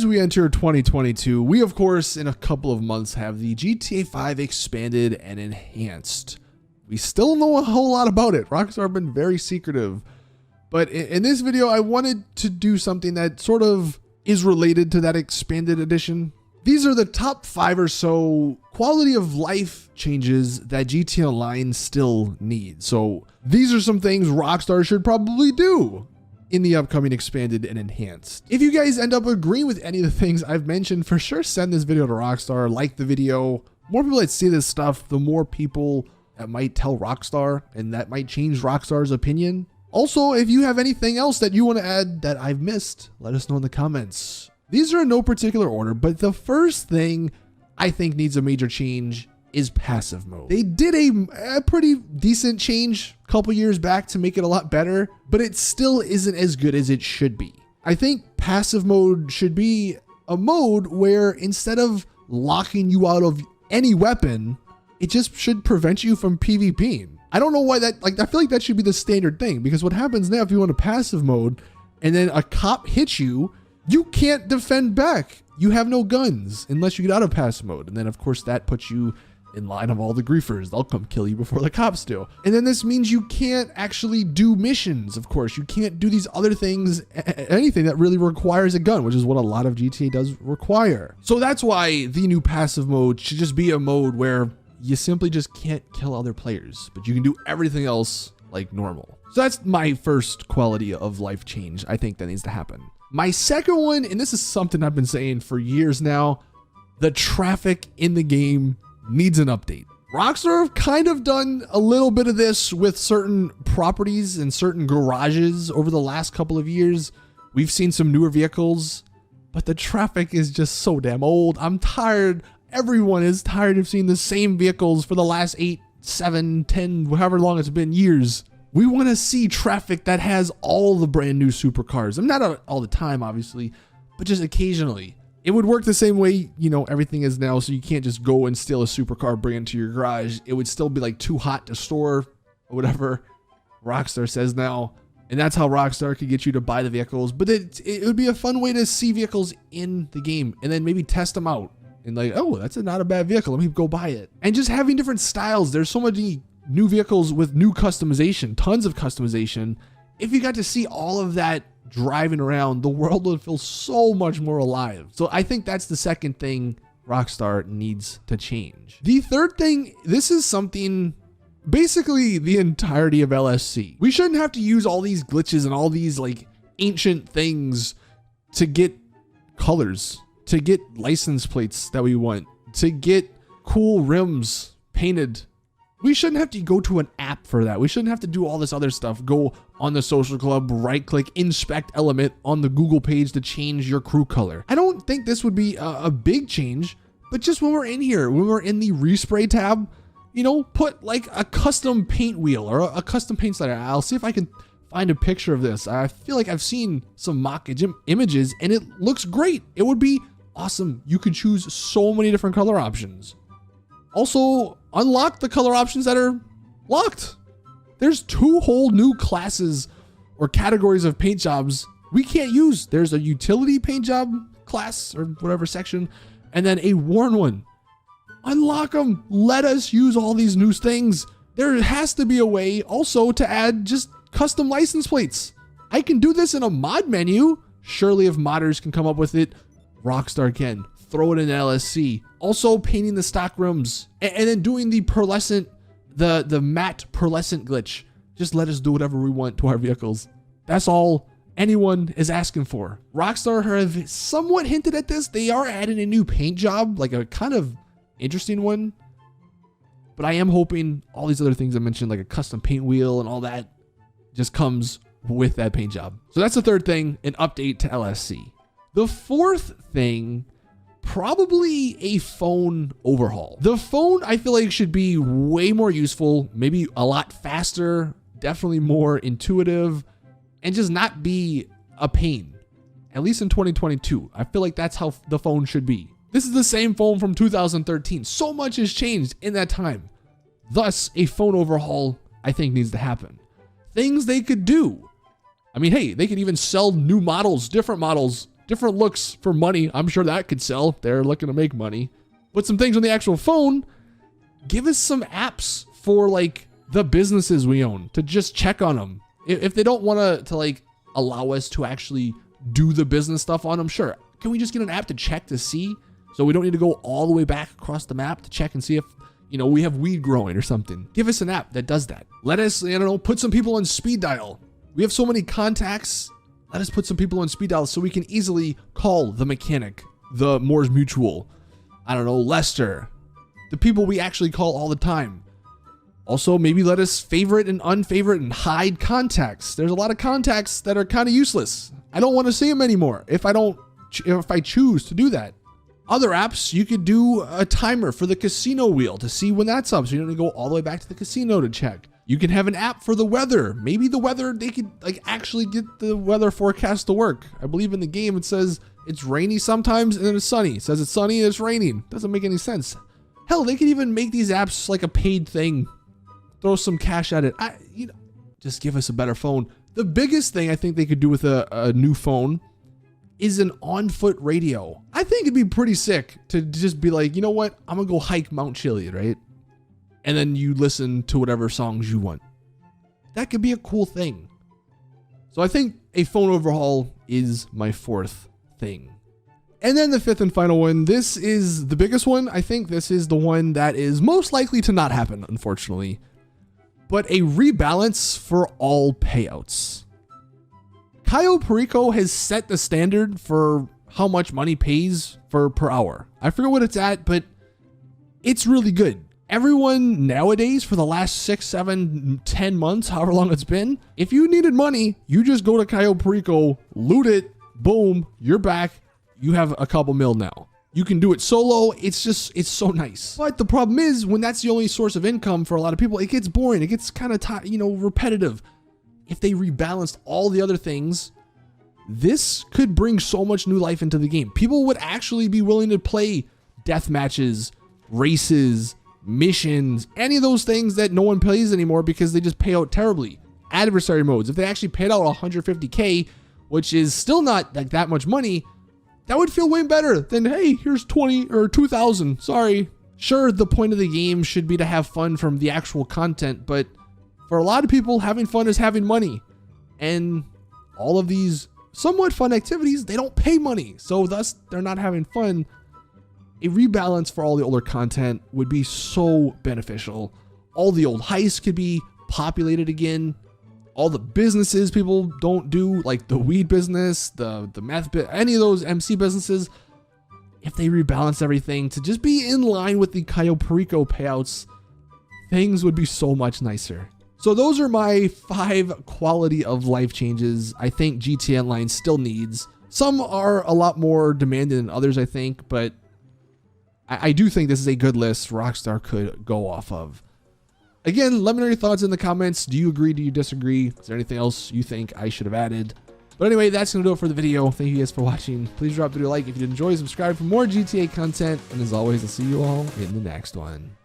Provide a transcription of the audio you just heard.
As we enter 2022, we of course in a couple of months have the GTA 5 expanded and enhanced. We still know a whole lot about it. Rockstar have been very secretive. But in this video, I wanted to do something that sort of is related to that expanded edition. These are the top 5 or so quality of life changes that GTA Online still needs. So these are some things Rockstar should probably do in the upcoming expanded and enhanced. If you guys end up agreeing with any of the things I've mentioned, for sure send this video to Rockstar, like the video. More people that see this stuff, the more people that might tell Rockstar, and that might change Rockstar's opinion. Also, if you have anything else that you want to add that I've missed, let us know in the comments. These are in no particular order, but the first thing I think needs a major change is passive mode. They did a pretty decent change a couple years back to make it a lot better, but it still isn't as good as it should be. I think passive mode should be a mode where instead of locking you out of any weapon, it just should prevent you from PvPing. I don't know why that, I feel like that should be the standard thing, because what happens now if you want a passive mode and then a cop hits you, you can't defend back. You have no guns unless you get out of passive mode. And then of course that puts you in line of all the griefers. They'll come kill you before the cops do. And then this means you can't actually do missions. Of course, you can't do these other things, anything that really requires a gun, which is what a lot of GTA does require. So that's why the new passive mode should just be a mode where you simply just can't kill other players, but you can do everything else like normal. So that's my first quality of life change I think that needs to happen. My second one, and this is something I've been saying for years now, the traffic in the game needs an update. Rockstar have kind of done a little bit of this with certain properties and certain garages over the last couple of years. We've seen some newer vehicles, but the traffic is just so damn old. I'm tired. Everyone is tired of seeing the same vehicles for the last 8, 7, 10, however long it's been, years. We want to see traffic that has all the brand new supercars. I'm not all the time, obviously, but just occasionally. It would work the same way, you know, everything is now, so you can't just go and steal a supercar, bring it to your garage. It would still be like too hot to store, or whatever Rockstar says now. And that's how Rockstar could get you to buy the vehicles. But it would be a fun way to see vehicles in the game and then maybe test them out. And like, oh, that's not a bad vehicle. Let me go buy it. And just having different styles. There's so many new vehicles with new customization, tons of customization. If you got to see all of that driving around, the world would feel so much more alive. So I think that's the second thing Rockstar needs to change. The third thing, this is something, basically the entirety of LSC. We shouldn't have to use all these glitches and all these like ancient things to get colors, to get license plates that we want, to get cool rims painted. We shouldn't have to go to an app for that. We shouldn't have to do all this other stuff. Go on the social club, right click, inspect element on the Google page to change your crew color. I don't think this would be a big change, but just when we're in here, when we're in the respray tab, you know, put like a custom paint wheel or a custom paint slider. I'll see if I can find a picture of this. I feel like I've seen some mock images and it looks great. It would be awesome. You could choose so many different color options. Also, unlock the color options that are locked. There's 2 whole new classes or categories of paint jobs we can't use. There's a utility paint job class or whatever section, and then a worn one. Unlock them. Let us use all these new things. There has to be a way also to add just custom license plates. I can do this in a mod menu. Surely if modders can come up with it, Rockstar can. Throw it in LSC. Also painting the stock rims and then doing the pearlescent, the matte pearlescent glitch. Just let us do whatever we want to our vehicles. That's all anyone is asking for. Rockstar have somewhat hinted at this. They are adding a new paint job, like a kind of interesting one. But I am hoping all these other things I mentioned, like a custom paint wheel and all that, just comes with that paint job. So that's the third thing, an update to LSC. The fourth thing, probably a phone overhaul. The phone, I feel like, should be way more useful, maybe a lot faster, definitely more intuitive, and just not be a pain. At least in 2022. I feel like that's how the phone should be. This is the same phone from 2013. So much has changed in that time. Thus, a phone overhaul, I think, needs to happen. Things they could do. I mean, hey, they could even sell new models, different models different looks for money. I'm sure that could sell. They're looking to make money. Put some things on the actual phone. Give us some apps for like the businesses we own to just check on them. If they don't want to like allow us to actually do the business stuff on them, sure. Can we just get an app to check to see? So we don't need to go all the way back across the map to check and see if, you know, we have weed growing or something. Give us an app that does that. Let us, I don't know, put some people on speed dial. We have so many contacts. Let us put some people on speed dial so we can easily call the mechanic, the Moore's Mutual, I don't know, Lester, the people we actually call all the time. Also, maybe let us favorite and unfavorite and hide contacts. There's a lot of contacts that are kind of useless. I don't want to see them anymore if I choose to do that. Other apps, you could do a timer for the casino wheel to see when that's up, so you don't need to go all the way back to the casino to check. You can have an app for the weather. Maybe the weather, they could like actually get the weather forecast to work. I believe in the game it says it's rainy sometimes and then it's sunny. It says it's sunny and it's raining. Doesn't make any sense. Hell, they could even make these apps like a paid thing. Throw some cash at it. Just give us a better phone. The biggest thing I think they could do with a new phone is an on-foot radio. I think it'd be pretty sick to just be like, you know what? I'm gonna go hike Mount Chiliad, right? And then you listen to whatever songs you want. That could be a cool thing. So I think a phone overhaul is my fourth thing. And then the fifth and final one, this is the biggest one. I think this is the one that is most likely to not happen, unfortunately. But a rebalance for all payouts. Cayo Perico has set the standard for how much money pays per hour. I forget what it's at, but it's really good. Everyone nowadays for the last 6, 7, 10 months, however long it's been, if you needed money, you just go to Cayo Perico, loot it, boom, you're back. You have a couple mil now. You can do it solo. It's so nice. But the problem is when that's the only source of income for a lot of people, it gets boring. It gets kind of, repetitive. If they rebalanced all the other things, this could bring so much new life into the game. People would actually be willing to play death matches, races, missions, any of those things that no one plays anymore because they just pay out terribly. Adversary modes, if they actually paid out 150K, which is still not like that much money, that would feel way better than, hey, here's 20 or 2,000. Sorry. Sure, the point of the game should be to have fun from the actual content, but for a lot of people, having fun is having money. And all of these somewhat fun activities, they don't pay money. So thus, they're not having fun. A rebalance for all the older content would be so beneficial. All the old heists could be populated again. All the businesses people don't do, like the weed business, the meth bit, any of those MC businesses, if they rebalance everything to just be in line with the Cayo Perico payouts, things would be so much nicer. So those are my 5 quality of life changes I think GTA Online still needs. Some are a lot more demanded than others, I think, but I do think this is a good list Rockstar could go off of. Again, let me know your thoughts in the comments. Do you agree? Do you disagree? Is there anything else you think I should have added? But anyway, that's going to do it for the video. Thank you guys for watching. Please drop a video like if you did enjoy, subscribe for more GTA content. And as always, I'll see you all in the next one.